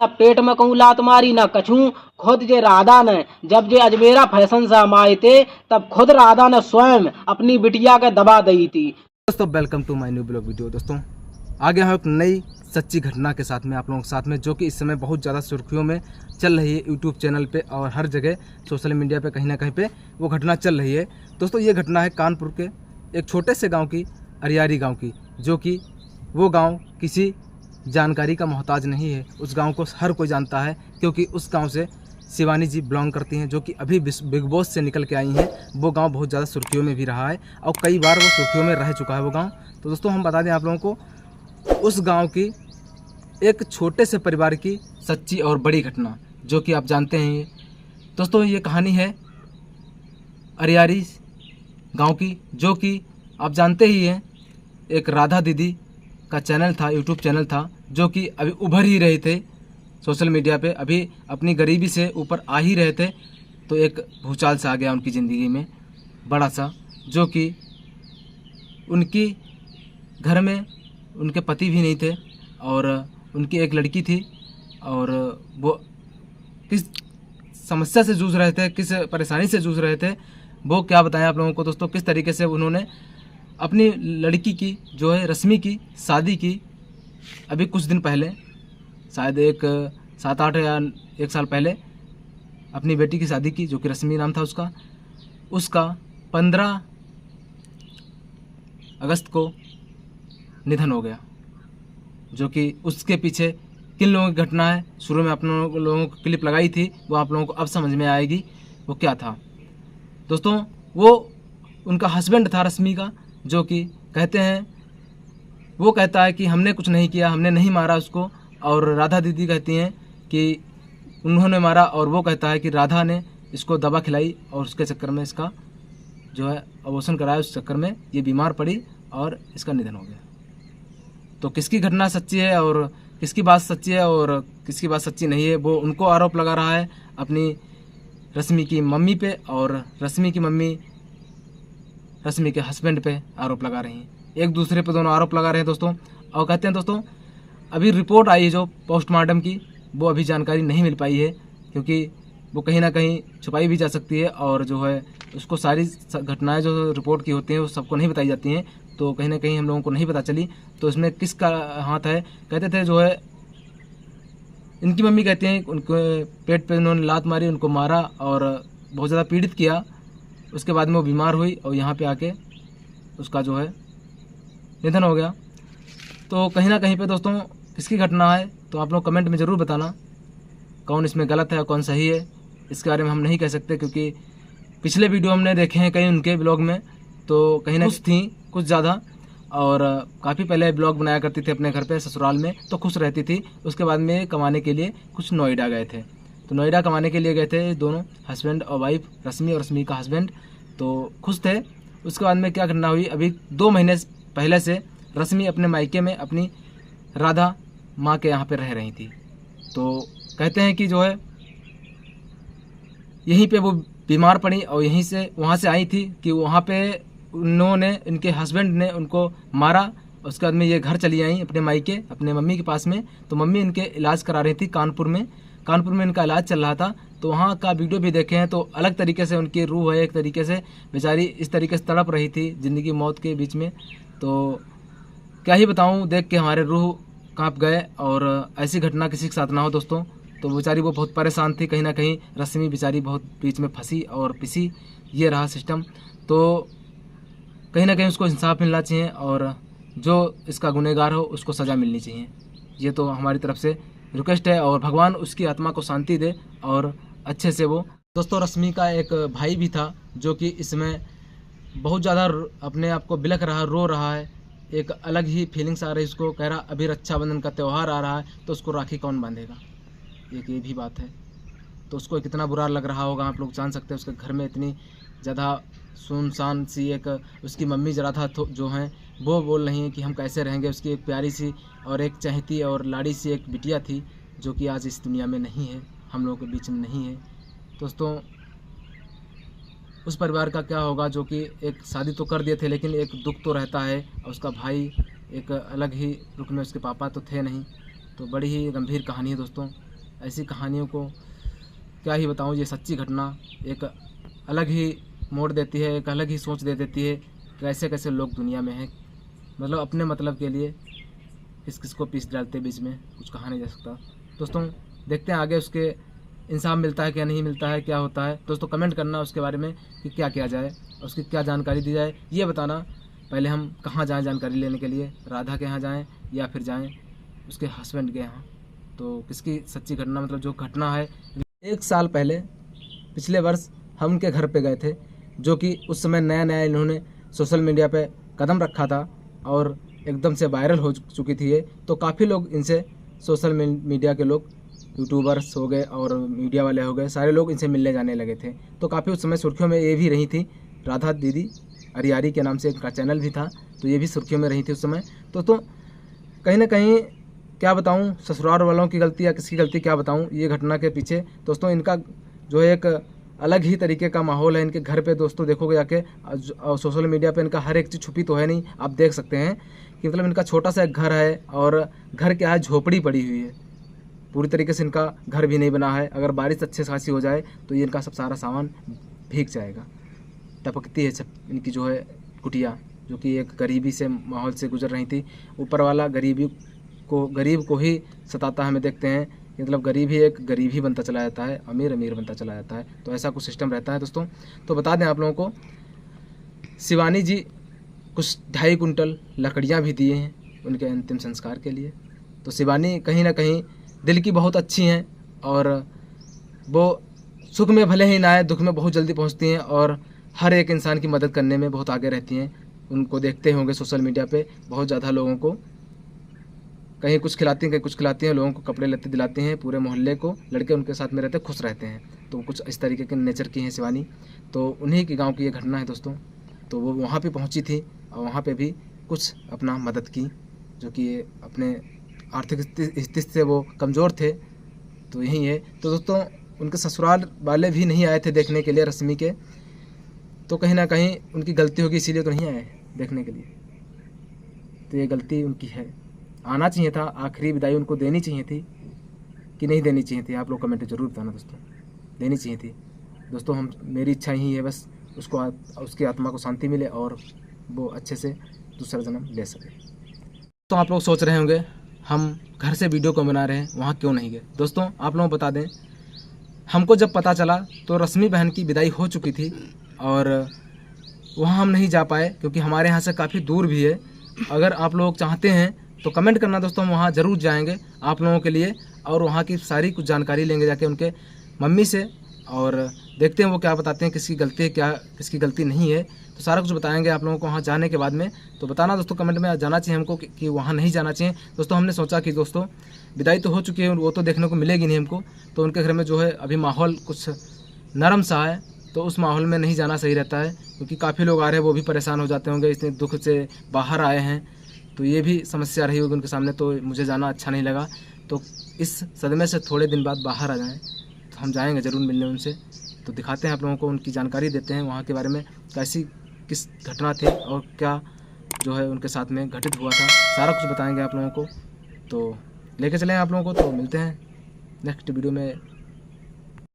अब पेट में कहूँ लात मारी ना कछू। खुद जे राधा ने जब जे अजमेरा फैशन से हम आए थे तब खुद राधा ने स्वयं अपनी बिटिया के दबा दी थी। दोस्तों welcome to my new blog video. दोस्तों आगे हम एक नई सच्ची घटना के साथ में आप लोगों के साथ में, जो कि इस समय बहुत ज़्यादा सुर्खियों में चल रही है यूट्यूब चैनल पे और हर जगह सोशल मीडिया पे कहीं ना कहीं पे वो घटना चल रही है। दोस्तों ये घटना है कानपुर के एक छोटे से गांव की, अरियारी गांव की, जो कि वो गांव किसी जानकारी का मोहताज नहीं है। उस गांव को हर कोई जानता है क्योंकि उस गांव से शिवानी जी बिलोंग करती हैं, जो कि अभी बिग बॉस से निकल के आई हैं। वो गांव बहुत ज़्यादा सुर्खियों में भी रहा है और कई बार वो सुर्खियों में रह चुका है वो गांव। तो दोस्तों हम बता दें आप लोगों को, उस गांव की एक छोटे से परिवार की सच्ची और बड़ी घटना, जो कि आप जानते हैं। ये दोस्तों ये कहानी है अरियारी गांव की, जो कि आप जानते ही हैं। एक राधा दीदी का चैनल था, यूट्यूब चैनल था, जो कि अभी उभर ही रहे थे सोशल मीडिया पे, अभी अपनी गरीबी से ऊपर आ ही रहे थे। तो एक भूचाल सा आ गया उनकी ज़िंदगी में बड़ा सा, जो कि उनकी घर में उनके पति भी नहीं थे और उनकी एक लड़की थी। और वो किस समस्या से जूझ रहे थे, किस परेशानी से जूझ रहे थे, वो क्या बताएं आप लोगों को। दोस्तों किस तरीके से उन्होंने अपनी लड़की की जो है रश्मि की शादी की अभी कुछ दिन पहले, शायद एक 7-8 या 1 साल पहले अपनी बेटी की शादी की, जो कि रश्मि नाम था उसका 15 अगस्त को निधन हो गया। जो कि उसके पीछे किन लोगों की घटना है, शुरू में आप लोगों को क्लिप लगाई थी, वो आप लोगों को अब समझ में आएगी वो क्या था। दोस्तों वो उनका हस्बैंड था रश्मि का, जो कि कहते हैं, वो कहता है कि हमने कुछ नहीं किया, हमने नहीं मारा उसको। और राधा दीदी कहती हैं कि उन्होंने मारा, और वो कहता है कि राधा ने इसको दवा खिलाई और उसके चक्कर में इसका जो है अबॉर्शन कराया, उस चक्कर में ये बीमार पड़ी और इसका निधन हो गया। तो किसकी घटना सच्ची है और किसकी बात सच्ची है और किसकी बात सच्ची नहीं है, वो उनको आरोप लगा रहा है अपनी रश्मि की मम्मी पे, और रश्मि की मम्मी रश्मि के हस्बैंड पे आरोप लगा रही हैं। एक दूसरे पे दोनों आरोप लगा रहे हैं दोस्तों। और कहते हैं दोस्तों अभी रिपोर्ट आई है जो पोस्टमार्टम की, वो अभी जानकारी नहीं मिल पाई है, क्योंकि वो कहीं ना कहीं छुपाई भी जा सकती है और जो है उसको सारी घटनाएं जो रिपोर्ट की होती हैं वो सबको नहीं बताई जाती हैं। तो कहीं ना कहीं हम लोगों को नहीं पता चली, तो इसमें किसका हाथ है। कहते थे जो है इनकी मम्मी कहती हैं उनके पेट पे उन्होंने लात मारी, उनको मारा और बहुत ज़्यादा पीड़ित किया। उसके बाद में वो बीमार हुई और यहाँ पे आके उसका जो है निधन हो गया। तो कहीं ना कहीं पे दोस्तों किसकी घटना है, तो आप लोग कमेंट में ज़रूर बताना कौन इसमें गलत है और कौन सही है। इसके बारे में हम नहीं कह सकते, क्योंकि पिछले वीडियो हमने देखे हैं कहीं उनके ब्लॉग में, तो कहीं ना खुश थी कुछ ज़्यादा, और काफ़ी पहले ब्लॉग बनाया करती थी अपने घर पे ससुराल में, तो खुश रहती थी। उसके बाद में कमाने के लिए कुछ नोएडा गए थे, तो नोएडा कमाने के लिए गए थे दोनों, हस्बैंड और वाइफ, रश्मि और रश्मि का हस्बैंड, तो खुश थे। उसके बाद में क्या घटना हुई, अभी 2 महीने पहले से रश्मि अपने मायके में अपनी राधा माँ के यहाँ पे रह रही थी। तो कहते हैं कि जो है यहीं पे वो बीमार पड़ी और यहीं से वहाँ से आई थी कि वहाँ पे उन्होंने, इनके हस्बैंड ने उनको मारा। उसके बाद में ये घर चली आई अपने मायके, अपने मम्मी के पास में। तो मम्मी इनके इलाज करा रही थी कानपुर में इनका इलाज चल रहा था। तो वहाँ का वीडियो भी देखे हैं, तो अलग तरीके से उनकी रूह है, एक तरीके से बेचारी इस तरीके से तड़प रही थी ज़िंदगी मौत के बीच में। तो क्या ही बताऊँ, देख के हमारे रूह काँप गए। और ऐसी घटना किसी के साथ ना हो दोस्तों। तो बेचारी वो बहुत परेशान थी, कहीं ना कहीं रश्मि बेचारी बहुत बीच में फंसी और पिसी, ये रहा सिस्टम। तो कहीं ना कहीं उसको इंसाफ मिलना चाहिए और जो इसका गुनहगार हो उसको सज़ा मिलनी चाहिए। ये तो हमारी तरफ से रिक्वेस्ट है, और भगवान उसकी आत्मा को शांति दे और अच्छे से वो। दोस्तों रश्मि का एक भाई भी था, जो कि इसमें बहुत ज़्यादा अपने आप को बिलख रहा, रो रहा है। एक अलग ही फीलिंग्स आ रही है उसको, कह रहा अभी रक्षाबंधन का त्यौहार आ रहा है, तो उसको राखी कौन बांधेगा, एक ये भी बात है। तो उसको कितना बुरा लग रहा होगा आप लोग जान सकते हैं। उसके घर में इतनी ज़्यादा सुनसान सी एक उसकी मम्मी राधा जो हैं वो बोल रही हैं कि हम कैसे रहेंगे। उसकी एक प्यारी सी और एक चहती और लाड़ी सी एक बिटिया थी, जो कि आज इस दुनिया में नहीं है, हम लोगों के बीच में नहीं है। दोस्तों उस परिवार का क्या होगा, जो कि एक शादी तो कर दिए थे लेकिन एक दुख तो रहता है। और उसका भाई एक अलग ही रुख में, उसके पापा तो थे नहीं। तो बड़ी ही गंभीर कहानी है दोस्तों। ऐसी कहानियों को क्या ही बताऊं, ये सच्ची घटना एक अलग ही मोड़ देती है, एक अलग ही सोच दे देती है। कैसे कैसे लोग दुनिया में हैं, मतलब अपने मतलब के लिए किस किस को पीस डालते बीच में, कुछ कहा नहीं जा सकता। दोस्तों देखते हैं आगे उसके इंसाफ मिलता है क्या नहीं मिलता है, क्या होता है। दोस्तों कमेंट करना उसके बारे में कि क्या किया जाए, उसकी क्या जानकारी दी जाए, ये बताना। पहले हम कहाँ जाएं जानकारी लेने के लिए, राधा के यहाँ जाएं या फिर जाएं उसके हस्बैंड के यहाँ। तो किसकी सच्ची घटना, मतलब जो घटना है 1 साल पहले पिछले वर्ष हम उनके घर पे गए थे, जो कि उस समय नया नया इन्होंने सोशल मीडिया पे कदम रखा था और एकदम से वायरल हो चुकी थी ये। तो काफ़ी लोग इनसे, सोशल मीडिया के लोग, यूट्यूबर्स हो गए और मीडिया वाले हो गए, सारे लोग इनसे मिलने जाने लगे थे। तो काफ़ी उस समय सुर्खियों में ये भी रही थी, राधा दीदी अरियारी के नाम से इनका चैनल भी था, तो ये भी सुर्खियों में रही थी उस समय। तो कहीं ना कहीं क्या बताऊं, ससुराल वालों की गलती या किसकी गलती क्या बताऊं, ये घटना के पीछे दोस्तों इनका जो है एक अलग ही तरीके का माहौल है इनके घर पे। दोस्तों देखोगे जाके सोशल मीडिया पे इनका हर एक चीज़ छुपी तो है नहीं, आप देख सकते हैं कि मतलब इनका छोटा सा एक घर है और घर क्या है, झोपड़ी पड़ी हुई है, पूरी तरीके से इनका घर भी नहीं बना है। अगर बारिश अच्छे खासी हो जाए तो ये इनका सब सारा सामान भीग जाएगा। टपकती है सब इनकी जो है कुटिया, जो कि एक गरीबी से माहौल से गुजर रही थी। ऊपर वाला गरीब को ही सताता है, हमें देखते हैं कि मतलब गरीब ही एक गरीब ही बनता चला जाता है, अमीर अमीर बनता चला जाता है। तो ऐसा कुछ सिस्टम रहता है दोस्तों। तो बता दें आप लोगों को, शिवानी जी कुछ 2.5 कुंटल लकड़ियाँ भी दिए हैं उनके अंतिम संस्कार के लिए। तो शिवानी कहीं ना कहीं दिल की बहुत अच्छी हैं और वो सुख में भले ही ना आए, दुख में बहुत जल्दी पहुंचती हैं और हर एक इंसान की मदद करने में बहुत आगे रहती हैं। उनको देखते होंगे सोशल मीडिया पे बहुत ज़्यादा लोगों को, कहीं कुछ खिलाती हैं कहीं कुछ खिलाती हैं, लोगों को कपड़े लत्ते दिलाती हैं, पूरे मोहल्ले को, लड़के उनके साथ में रहते खुश रहते हैं। तो कुछ इस तरीके के नेचर की हैं शिवानी। तो उन्हीं के गाँव की ये घटना है दोस्तों। तो वो वहाँ पर पहुँची थी और वहाँ पर भी कुछ अपना मदद की, जो कि अपने आर्थिक स्थिति से वो कमज़ोर थे। तो यही है। तो दोस्तों उनके ससुराल वाले भी नहीं आए थे देखने के लिए, रश्मि के। तो कहीं ना कहीं उनकी गलती होगी, इसीलिए तो नहीं आए देखने के लिए। तो ये गलती उनकी है, आना चाहिए था, आखिरी विदाई उनको देनी चाहिए थी कि नहीं देनी चाहिए थी। आप लोग कमेंट जरूर बताना दोस्तों, देनी चाहिए थी दोस्तों। मेरी इच्छा यही है बस, उसकी आत्मा को शांति मिले और वो अच्छे से दूसरा जन्म ले सके। तो आप लोग सोच रहे होंगे हम घर से वीडियो क्यों बना रहे हैं, वहाँ क्यों नहीं गए। दोस्तों आप लोगों को बता दें, हमको जब पता चला तो रश्मि बहन की विदाई हो चुकी थी और वहाँ हम नहीं जा पाए क्योंकि हमारे यहाँ से काफ़ी दूर भी है। अगर आप लोग चाहते हैं तो कमेंट करना दोस्तों, हम वहाँ ज़रूर जाएंगे आप लोगों के लिए और वहाँ की सारी कुछ जानकारी लेंगे जाके उनके मम्मी से और देखते हैं वो क्या बताते हैं, किसकी गलती है क्या किसकी गलती नहीं है। तो सारा कुछ बताएंगे आप लोगों को वहाँ जाने के बाद में। तो बताना दोस्तों कमेंट में, जाना चाहिए हमको कि वहाँ नहीं जाना चाहिए। दोस्तों हमने सोचा कि दोस्तों विदाई तो हो चुकी है, वो तो देखने को मिलेगी नहीं हमको, तो उनके घर में जो है अभी माहौल कुछ नरम सा है, तो उस माहौल में नहीं जाना सही रहता है क्योंकि काफ़ी लोग आ रहे हैं, वो भी परेशान हो जाते होंगे, इतने दुख से बाहर आए हैं। तो ये भी समस्या रही होगी उनके सामने, तो मुझे जाना अच्छा नहीं लगा। तो इस सदमे से थोड़े दिन बाद बाहर आ जाएं तो हम जाएंगे ज़रूर मिलने उनसे। तो दिखाते हैं आप लोगों को, उनकी जानकारी देते हैं वहाँ के बारे में, कैसी किस घटना थी और क्या जो है उनके साथ में घटित हुआ था, सारा कुछ बताएंगे आप लोगों को। तो लेके चलें आप लोगों को। तो मिलते हैं नेक्स्ट वीडियो में।